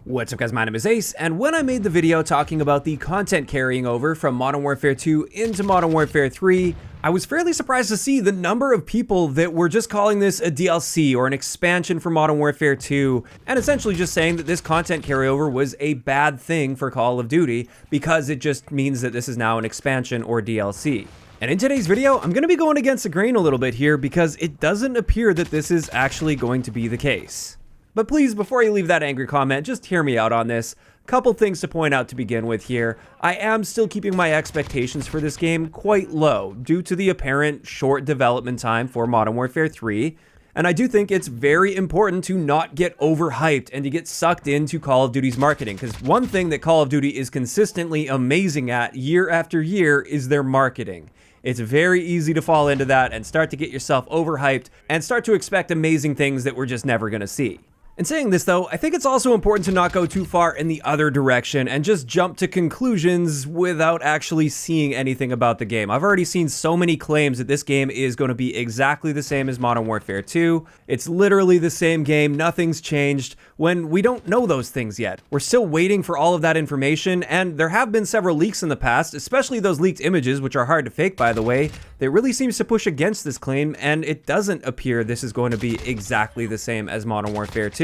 What's up guys, my name is Ace, and when I made the video talking about the content carrying over from Modern Warfare 2 into Modern Warfare 3, I was fairly surprised to see the number of people that were just calling this a DLC or an expansion for Modern Warfare 2, and essentially just saying that this content carryover was a bad thing for Call of Duty because it just means that this is now an expansion or DLC. And in today's video, I'm going to be going against the grain a little bit here because it doesn't appear that this is actually going to be the case. But please, before you leave that angry comment, just hear me out on this. Couple things to point out to begin with here. I am still keeping my expectations for this game quite low due to the apparent short development time for Modern Warfare 3. And I do think it's very important to not get overhyped and to get sucked into Call of Duty's marketing, because one thing that Call of Duty is consistently amazing at year after year is their marketing. It's very easy to fall into that and start to get yourself overhyped and start to expect amazing things that we're just never going to see. In saying this though, I think it's also important to not go too far in the other direction and just jump to conclusions without actually seeing anything about the game. I've already seen so many claims that this game is going to be exactly the same as Modern Warfare 2. It's literally the same game, nothing's changed, when we don't know those things yet. We're still waiting for all of that information, and there have been several leaks in the past, especially those leaked images, which are hard to fake by the way, that really seems to push against this claim, and it doesn't appear this is going to be exactly the same as Modern Warfare 2.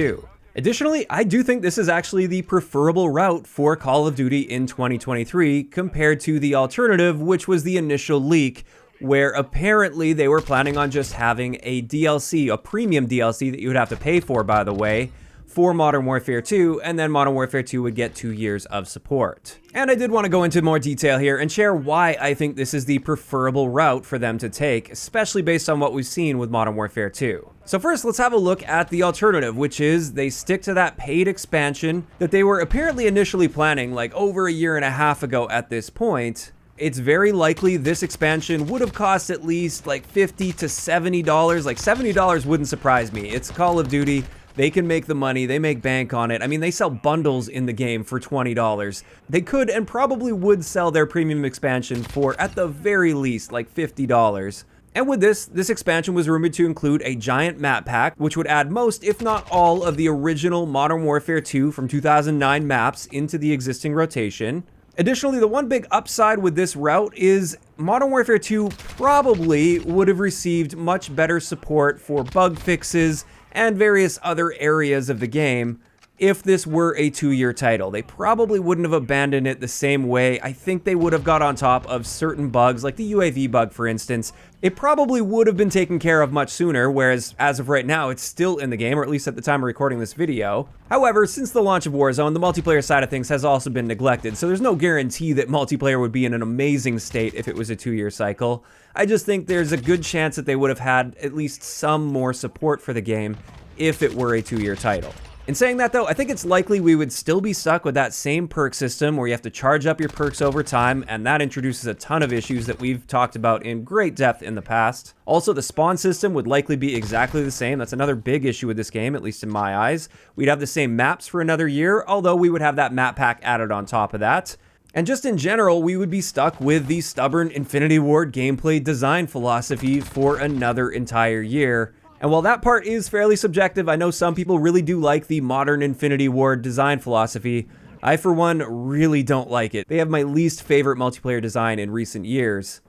Additionally, I do think this is actually the preferable route for Call of Duty in 2023 compared to the alternative, which was the initial leak, where apparently they were planning on just having a DLC, a premium DLC that you would have to pay for, by the way, for Modern Warfare 2, and then Modern Warfare 2 would get 2 years of support. And I did want to go into more detail here and share why I think this is the preferable route for them to take, especially based on what we've seen with Modern Warfare 2. So first, let's have a look at the alternative, which is they stick to that paid expansion that they were apparently initially planning like over a year and a half ago at this point. It's very likely this expansion would have cost at least like $50 to $70. Like $70 wouldn't surprise me. It's Call of Duty. They can make the money, they make bank on it. I mean, they sell bundles in the game for $20. They could and probably would sell their premium expansion for, at the very least, like $50. And with this expansion was rumored to include a giant map pack, which would add most, if not all, of the original Modern Warfare 2 from 2009 maps into the existing rotation. Additionally, the one big upside with this route is Modern Warfare 2 probably would have received much better support for bug fixes and various other areas of the game if this were a 2-year title. They probably wouldn't have abandoned it the same way. I think they would have got on top of certain bugs, like the UAV bug for instance. It probably would have been taken care of much sooner, whereas as of right now, it's still in the game, or at least at the time of recording this video. However, since the launch of Warzone, the multiplayer side of things has also been neglected, so there's no guarantee that multiplayer would be in an amazing state if it was a 2-year cycle. I just think there's a good chance that they would have had at least some more support for the game if it were a 2-year title. In saying that though, I think it's likely we would still be stuck with that same perk system where you have to charge up your perks over time, and that introduces a ton of issues that we've talked about in great depth in the past. Also, the spawn system would likely be exactly the same. That's another big issue with this game, at least in my eyes. We'd have the same maps for another year, although we would have that map pack added on top of that. And just in general, we would be stuck with the stubborn Infinity Ward gameplay design philosophy for another entire year. And while that part is fairly subjective, I know some people really do like the modern Infinity Ward design philosophy. I, for one, really don't like it. They have my least favorite multiplayer design in recent years.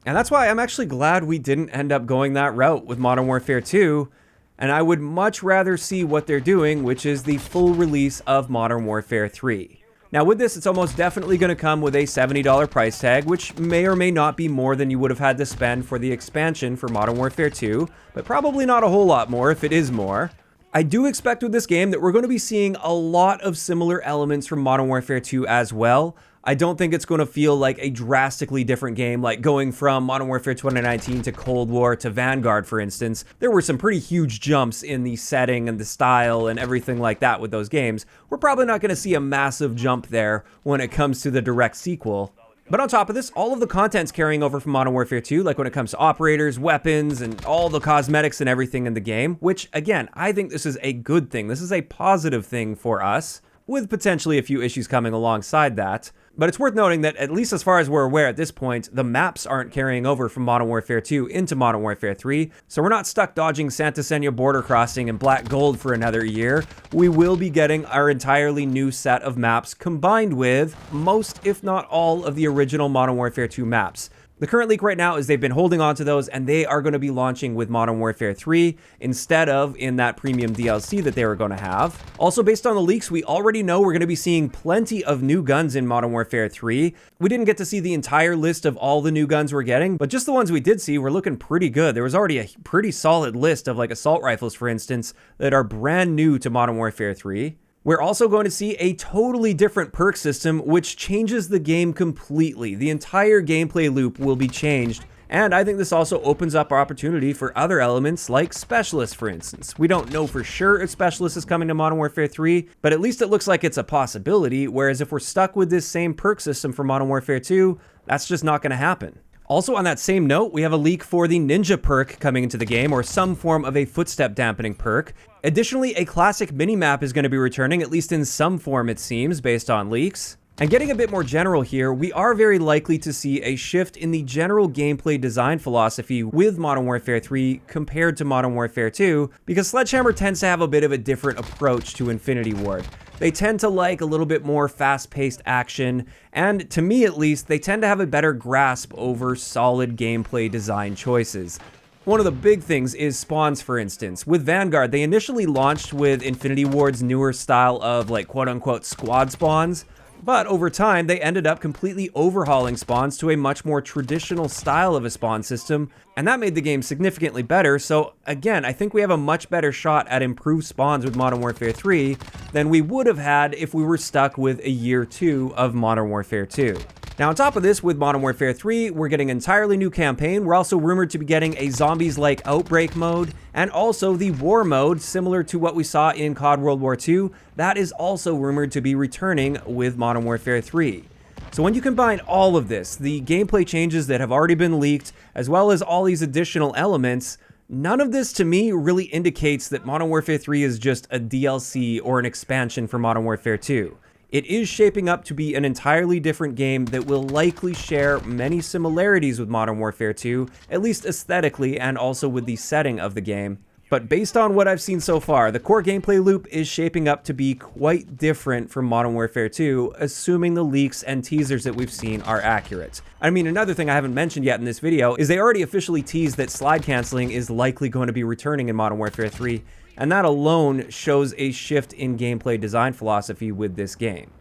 And that's why I'm actually glad we didn't end up going that route with Modern Warfare 2. And I would much rather see what they're doing, which is the full release of Modern Warfare 3. Now with this, it's almost definitely going to come with a $70 price tag, which may or may not be more than you would have had to spend for the expansion for Modern Warfare 2, but probably not a whole lot more if it is more. I do expect with this game that we're going to be seeing a lot of similar elements from Modern Warfare 2 as well. I don't think it's going to feel like a drastically different game, like going from Modern Warfare 2019 to Cold War to Vanguard, for instance. There were some pretty huge jumps in the setting and the style and everything like that with those games. We're probably not going to see a massive jump there when it comes to the direct sequel. But on top of this, all of the content's carrying over from Modern Warfare 2, like when it comes to operators, weapons, and all the cosmetics and everything in the game, which, again, I think this is a good thing. This is a positive thing for us, with potentially a few issues coming alongside that. But it's worth noting that, at least as far as we're aware at this point, the maps aren't carrying over from Modern Warfare 2 into Modern Warfare 3, so we're not stuck dodging Santa Senya border crossing and Black Gold for another year. We will be getting our entirely new set of maps combined with most, if not all, of the original Modern Warfare 2 maps. The current leak right now is they've been holding on to those, and they are going to be launching with Modern Warfare 3 instead of in that premium DLC that they were going to have. Also, based on the leaks, we already know we're going to be seeing plenty of new guns in Modern Warfare 3. We didn't get to see the entire list of all the new guns we're getting, but just the ones we did see were looking pretty good. There was already a pretty solid list of like assault rifles, for instance, that are brand new to Modern Warfare 3. We're also going to see a totally different perk system, which changes the game completely. The entire gameplay loop will be changed, and I think this also opens up our opportunity for other elements like Specialist, for instance. We don't know for sure if Specialist is coming to Modern Warfare 3, but at least it looks like it's a possibility, whereas if we're stuck with this same perk system for Modern Warfare 2, that's just not going to happen. Also, on that same note, we have a leak for the Ninja perk coming into the game, or some form of a footstep dampening perk. Additionally, a classic minimap is going to be returning, at least in some form it seems, based on leaks. And getting a bit more general here, we are very likely to see a shift in the general gameplay design philosophy with Modern Warfare 3 compared to Modern Warfare 2, because Sledgehammer tends to have a bit of a different approach to Infinity Ward. They tend to like a little bit more fast-paced action, and to me at least, they tend to have a better grasp over solid gameplay design choices. One of the big things is spawns, for instance. With Vanguard, they initially launched with Infinity Ward's newer style of like quote-unquote squad spawns, but over time, they ended up completely overhauling spawns to a much more traditional style of a spawn system, and that made the game significantly better. So again, I think we have a much better shot at improved spawns with Modern Warfare 3 than we would have had if we were stuck with a year 2 of Modern Warfare 2. Now, on top of this, with Modern Warfare 3, we're getting an entirely new campaign. We're also rumored to be getting a zombies-like outbreak mode, and also the war mode, similar to what we saw in COD World War II. That is also rumored to be returning with Modern Warfare 3. So when you combine all of this, the gameplay changes that have already been leaked, as well as all these additional elements, none of this to me really indicates that Modern Warfare 3 is just a DLC or an expansion for Modern Warfare 2. It is shaping up to be an entirely different game that will likely share many similarities with Modern Warfare 2, at least aesthetically and also with the setting of the game. But based on what I've seen so far, the core gameplay loop is shaping up to be quite different from Modern Warfare 2, assuming the leaks and teasers that we've seen are accurate. I mean, another thing I haven't mentioned yet in this video is they already officially teased that slide canceling is likely going to be returning in Modern Warfare 3, and that alone shows a shift in gameplay design philosophy with this game.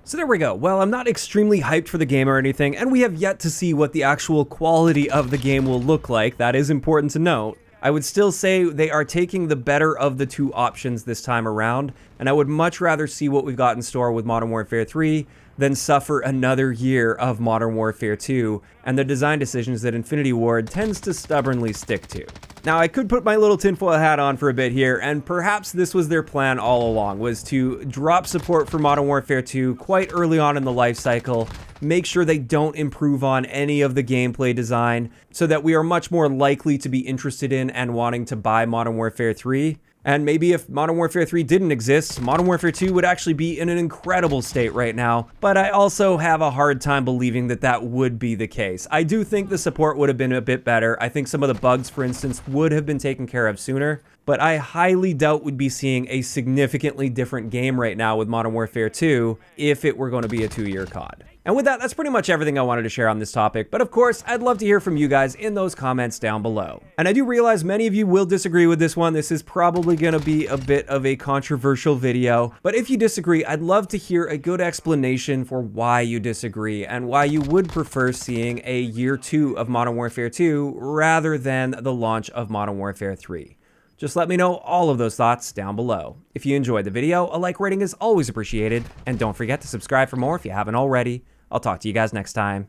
So there we go. Well, I'm not extremely hyped for the game or anything, and we have yet to see what the actual quality of the game will look like. That is important to note. I would still say they are taking the better of the two options this time around, and I would much rather see what we've got in store with Modern Warfare 3 than suffer another year of Modern Warfare 2 and the design decisions that Infinity Ward tends to stubbornly stick to. Now, I could put my little tinfoil hat on for a bit here, and perhaps this was their plan all along, was to drop support for Modern Warfare 2 quite early on in the life cycle, make sure they don't improve on any of the gameplay design, so that we are much more likely to be interested in and wanting to buy Modern Warfare 3. And maybe if Modern Warfare 3 didn't exist, Modern Warfare 2 would actually be in an incredible state right now. But I also have a hard time believing that that would be the case. I do think the support would have been a bit better. I think some of the bugs, for instance, would have been taken care of sooner. But I highly doubt we'd be seeing a significantly different game right now with Modern Warfare 2 if it were going to be a 2-year COD. And with that, that's pretty much everything I wanted to share on this topic, but of course, I'd love to hear from you guys in those comments down below. And I do realize many of you will disagree with this one. This is probably going to be a bit of a controversial video, but if you disagree, I'd love to hear a good explanation for why you disagree and why you would prefer seeing a year 2 of Modern Warfare 2 rather than the launch of Modern Warfare 3. Just let me know all of those thoughts down below. If you enjoyed the video, a like rating is always appreciated, and don't forget to subscribe for more if you haven't already. I'll talk to you guys next time.